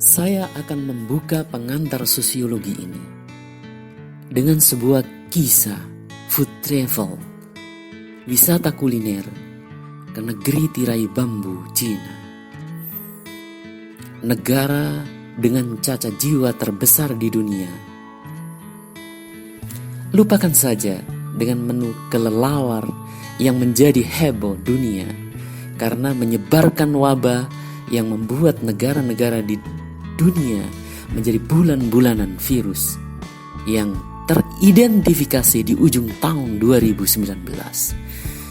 Saya akan membuka pengantar sosiologi ini dengan sebuah kisah food travel, wisata kuliner ke negeri tirai bambu Cina. Negara dengan cacat jiwa terbesar di dunia. Lupakan saja dengan menu kelelawar yang menjadi heboh dunia karena menyebarkan wabah yang membuat negara-negara di dunia menjadi bulan-bulanan virus yang teridentifikasi di ujung tahun 2019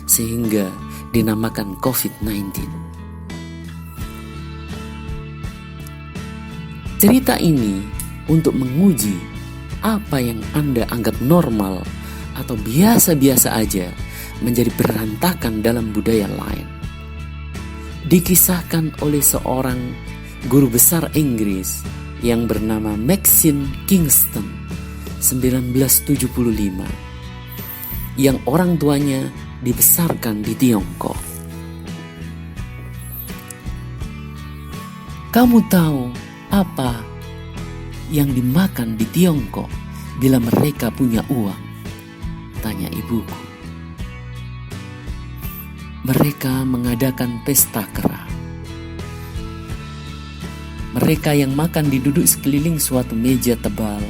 sehingga dinamakan COVID-19. Cerita ini untuk menguji apa yang Anda anggap normal atau biasa-biasa aja menjadi berantakan dalam budaya lain. Dikisahkan oleh seorang guru besar Inggris yang bernama Maxine Kingston 1975 yang orang tuanya dibesarkan di Tiongkok. Kamu tahu apa yang dimakan di Tiongkok bila mereka punya uang? Tanya ibuku. Mereka mengadakan pesta kera. Mereka yang makan diduduk sekeliling suatu meja tebal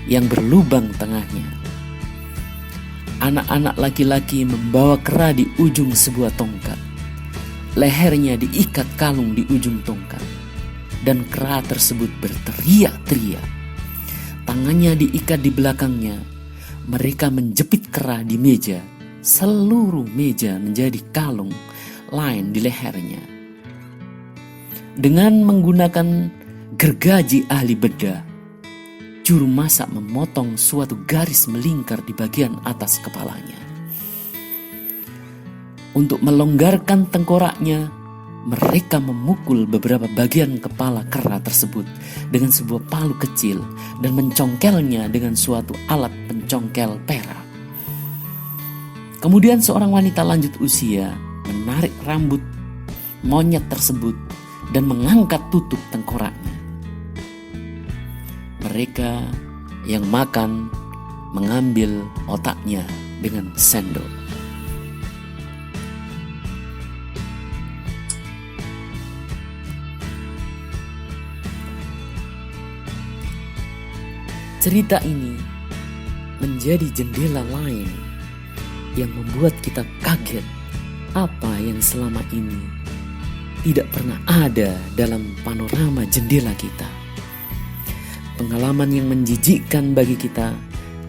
yang berlubang tengahnya. Anak-anak laki-laki membawa kera di ujung sebuah tongkat. Lehernya diikat kalung di ujung tongkat. Dan kera tersebut berteriak-teriak. Tangannya diikat di belakangnya. Mereka menjepit kera di meja. Seluruh meja menjadi kalung lain di lehernya. Dengan menggunakan gergaji ahli bedah, juru masak memotong suatu garis melingkar di bagian atas kepalanya. Untuk melonggarkan tengkoraknya, mereka memukul beberapa bagian kepala kera tersebut dengan sebuah palu kecil dan mencongkelnya dengan suatu alat pencongkel perak. Kemudian seorang wanita lanjut usia menarik rambut monyet tersebut dan mengangkat tutup tengkoraknya. Mereka yang makan mengambil otaknya dengan sendok. Cerita ini menjadi jendela lain yang membuat kita kaget apa yang selama ini tidak pernah ada dalam panorama jendela kita. Pengalaman yang menjijikkan bagi kita,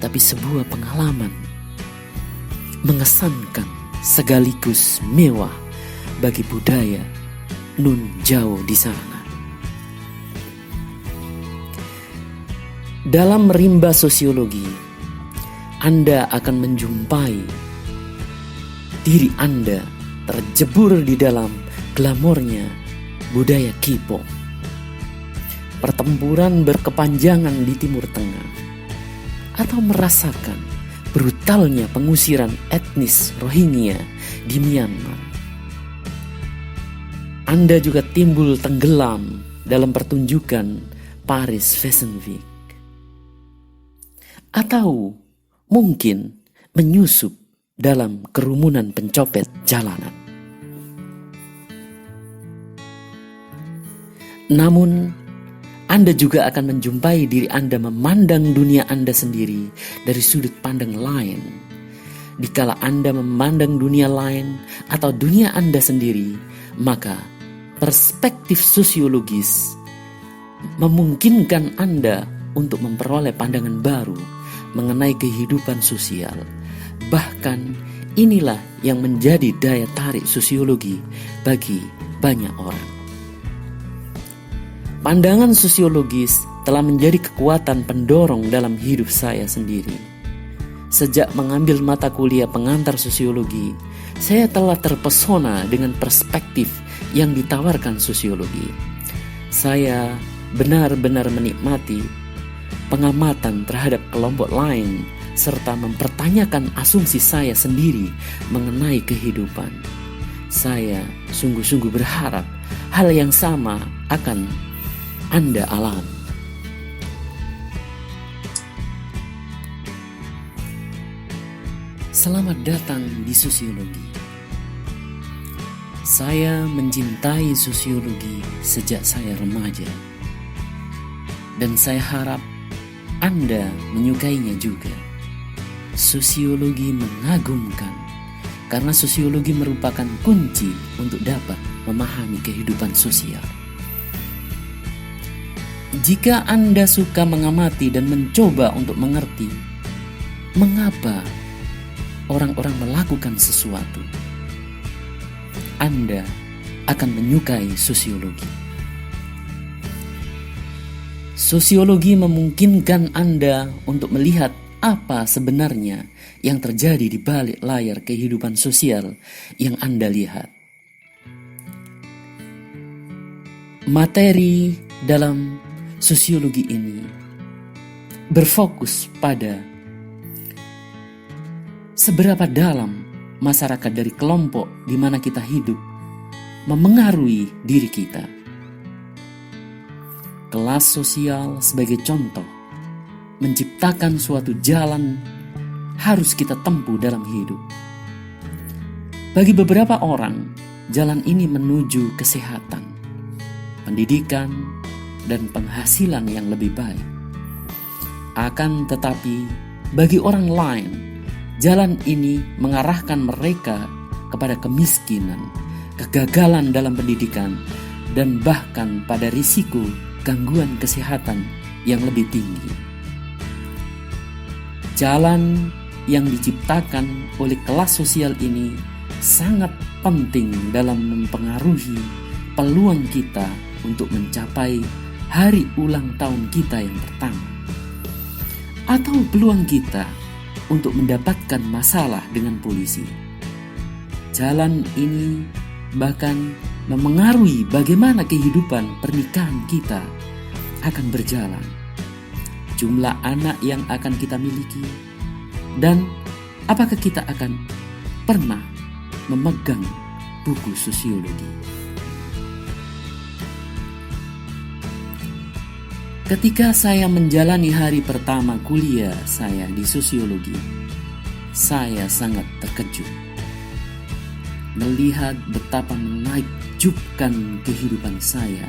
tapi sebuah pengalaman mengesankan sekaligus mewah bagi budaya nun jauh di sana. Dalam rimba sosiologi, Anda akan menjumpai diri Anda terjebur di dalam glamornya budaya K-pop. Pertempuran berkepanjangan di Timur Tengah, atau merasakan brutalnya pengusiran etnis Rohingya di Myanmar. Anda juga timbul tenggelam dalam pertunjukan Paris Fashion Week. Atau mungkin menyusup dalam kerumunan pencopet jalanan. Namun, Anda juga akan menjumpai diri Anda memandang dunia Anda sendiri dari sudut pandang lain. Dikala Anda memandang dunia lain atau dunia Anda sendiri, maka perspektif sosiologis memungkinkan Anda untuk memperoleh pandangan baru mengenai kehidupan sosial. Bahkan inilah yang menjadi daya tarik sosiologi bagi banyak orang. Pandangan sosiologis telah menjadi kekuatan pendorong dalam hidup saya sendiri. Sejak mengambil mata kuliah pengantar sosiologi, saya telah terpesona dengan perspektif yang ditawarkan sosiologi. Saya benar-benar menikmati pengamatan terhadap kelompok lain serta mempertanyakan asumsi saya sendiri mengenai kehidupan. Saya sungguh-sungguh berharap hal yang sama akan Anda alami. Selamat datang di Sosiologi. Saya mencintai sosiologi sejak saya remaja. Dan saya harap Anda menyukainya juga. Sosiologi mengagumkan karena sosiologi merupakan kunci untuk dapat memahami kehidupan sosial. Jika Anda suka mengamati dan mencoba untuk mengerti mengapa orang-orang melakukan sesuatu, Anda akan menyukai sosiologi. Sosiologi memungkinkan Anda untuk melihat apa sebenarnya yang terjadi di balik layar kehidupan sosial yang Anda lihat. Materi dalam sosiologi ini berfokus pada seberapa dalam masyarakat dari kelompok di mana kita hidup memengaruhi diri kita. Kelas sosial sebagai contoh menciptakan suatu jalan harus kita tempuh dalam hidup. Bagi beberapa orang, jalan ini menuju kesehatan, pendidikan, dan penghasilan yang lebih baik. Akan tetapi, bagi orang lain, jalan ini mengarahkan mereka kepada kemiskinan, kegagalan dalam pendidikan, dan bahkan pada risiko gangguan kesehatan yang lebih tinggi. Jalan yang diciptakan oleh kelas sosial ini sangat penting dalam mempengaruhi peluang kita untuk mencapai hari ulang tahun kita yang pertama, atau peluang kita untuk mendapatkan masalah dengan polisi. Jalan ini bahkan memengaruhi bagaimana kehidupan pernikahan kita akan berjalan, jumlah anak yang akan kita miliki, dan apakah kita akan pernah memegang buku sosiologi. Ketika saya menjalani hari pertama kuliah saya di sosiologi, saya sangat terkejut melihat betapa menakjubkan kehidupan saya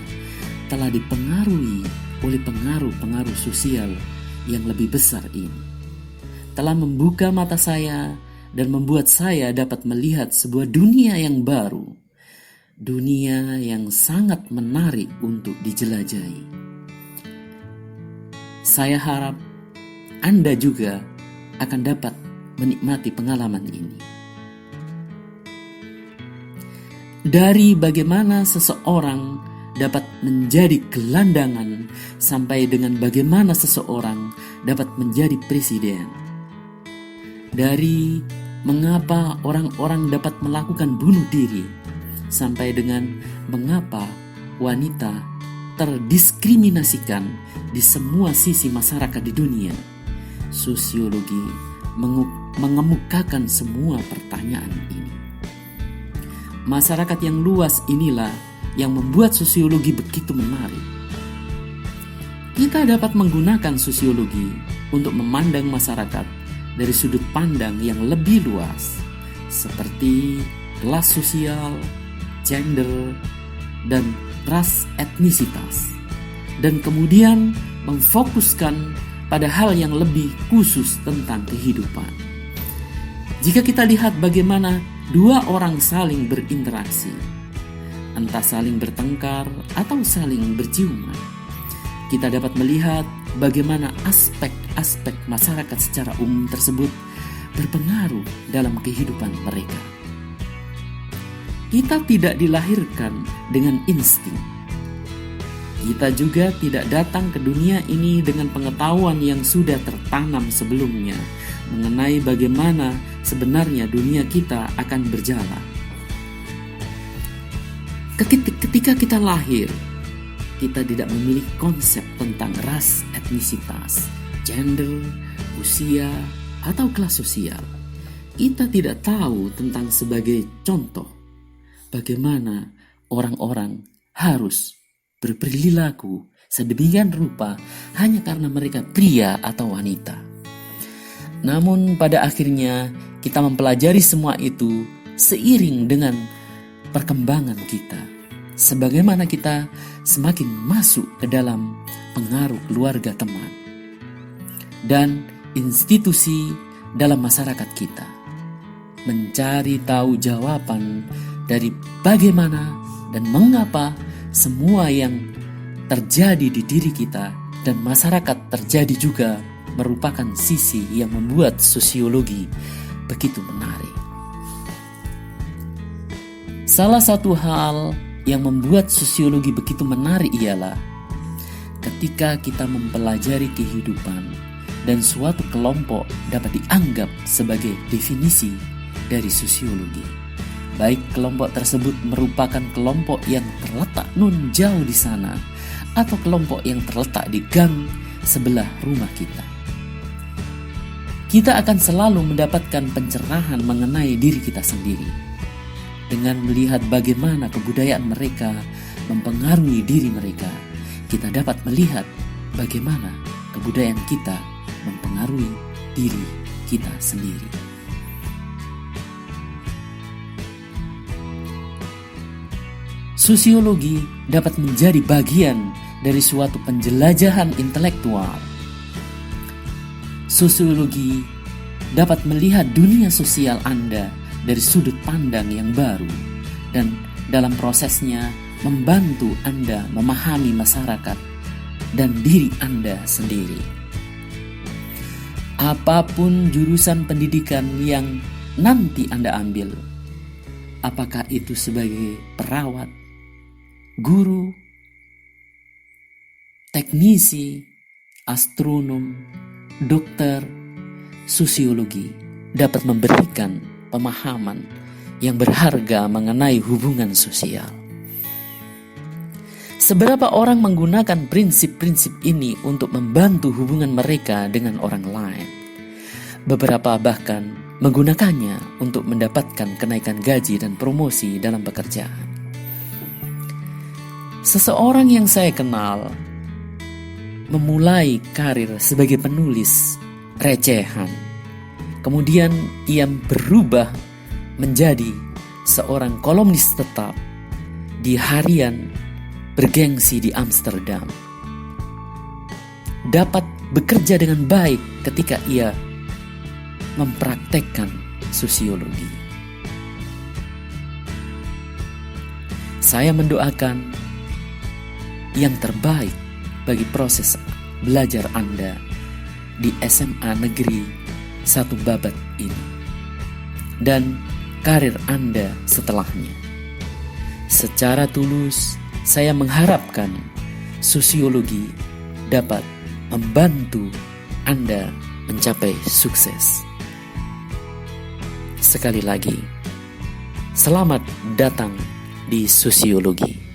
telah dipengaruhi oleh pengaruh-pengaruh sosial yang lebih besar ini. Telah membuka mata saya dan membuat saya dapat melihat sebuah dunia yang baru, dunia yang sangat menarik untuk dijelajahi. Saya harap Anda juga akan dapat menikmati pengalaman ini. Dari bagaimana seseorang dapat menjadi gelandangan sampai dengan bagaimana seseorang dapat menjadi presiden. Dari mengapa orang-orang dapat melakukan bunuh diri sampai dengan mengapa wanita terdiskriminasikan di semua sisi masyarakat di dunia. Sosiologi mengemukakan semua pertanyaan ini. Masyarakat yang luas inilah yang membuat sosiologi begitu menarik. Kita dapat menggunakan sosiologi untuk memandang masyarakat dari sudut pandang yang lebih luas, seperti kelas sosial, gender, dan ras etnisitas, dan kemudian memfokuskan pada hal yang lebih khusus tentang kehidupan. Jika kita lihat bagaimana dua orang saling berinteraksi, entah saling bertengkar atau saling berciuman, kita dapat melihat bagaimana aspek-aspek masyarakat secara umum tersebut berpengaruh dalam kehidupan mereka. Kita tidak dilahirkan dengan insting. Kita juga tidak datang ke dunia ini dengan pengetahuan yang sudah tertanam sebelumnya mengenai bagaimana sebenarnya dunia kita akan berjalan. Ketika kita lahir, kita tidak memiliki konsep tentang ras, etnisitas, gender, usia, atau kelas sosial. Kita tidak tahu tentang sebagai contoh bagaimana orang-orang harus berperilaku sedemikian rupa hanya karena mereka pria atau wanita. Namun pada akhirnya kita mempelajari semua itu seiring dengan perkembangan kita. Sebagaimana kita semakin masuk ke dalam pengaruh keluarga, teman, dan institusi dalam masyarakat kita, mencari tahu jawaban dari bagaimana dan mengapa semua yang terjadi di diri kita dan masyarakat terjadi juga merupakan sisi yang membuat sosiologi begitu menarik. Salah satu hal yang membuat sosiologi begitu menarik ialah ketika kita mempelajari kehidupan dan suatu kelompok dapat dianggap sebagai definisi dari sosiologi. Baik kelompok tersebut merupakan kelompok yang terletak nun jauh di sana atau kelompok yang terletak di gang sebelah rumah kita. Kita akan selalu mendapatkan pencerahan mengenai diri kita sendiri dengan melihat bagaimana kebudayaan mereka mempengaruhi diri mereka. Kita dapat melihat bagaimana kebudayaan kita mempengaruhi diri kita sendiri. Sosiologi dapat menjadi bagian dari suatu penjelajahan intelektual. Sosiologi dapat melihat dunia sosial Anda dari sudut pandang yang baru dan dalam prosesnya membantu Anda memahami masyarakat dan diri Anda sendiri. Apapun jurusan pendidikan yang nanti Anda ambil, apakah itu sebagai perawat, guru, teknisi, astronom, dokter, sosiologi dapat memberikan pemahaman yang berharga mengenai hubungan sosial. Seberapa orang menggunakan prinsip-prinsip ini untuk membantu hubungan mereka dengan orang lain. Beberapa bahkan menggunakannya untuk mendapatkan kenaikan gaji dan promosi dalam pekerjaan. Seseorang yang saya kenal memulai karir sebagai penulis recehan. Kemudian ia berubah menjadi seorang kolumnis tetap di harian bergengsi di Amsterdam. Dapat bekerja dengan baik ketika ia mempraktekkan sosiologi. Saya mendoakan yang terbaik bagi proses belajar Anda di SMA Negeri 1 Babat ini dan karir Anda setelahnya. Secara tulus saya mengharapkan sosiologi dapat membantu Anda mencapai sukses. Sekali lagi, selamat datang di sosiologi.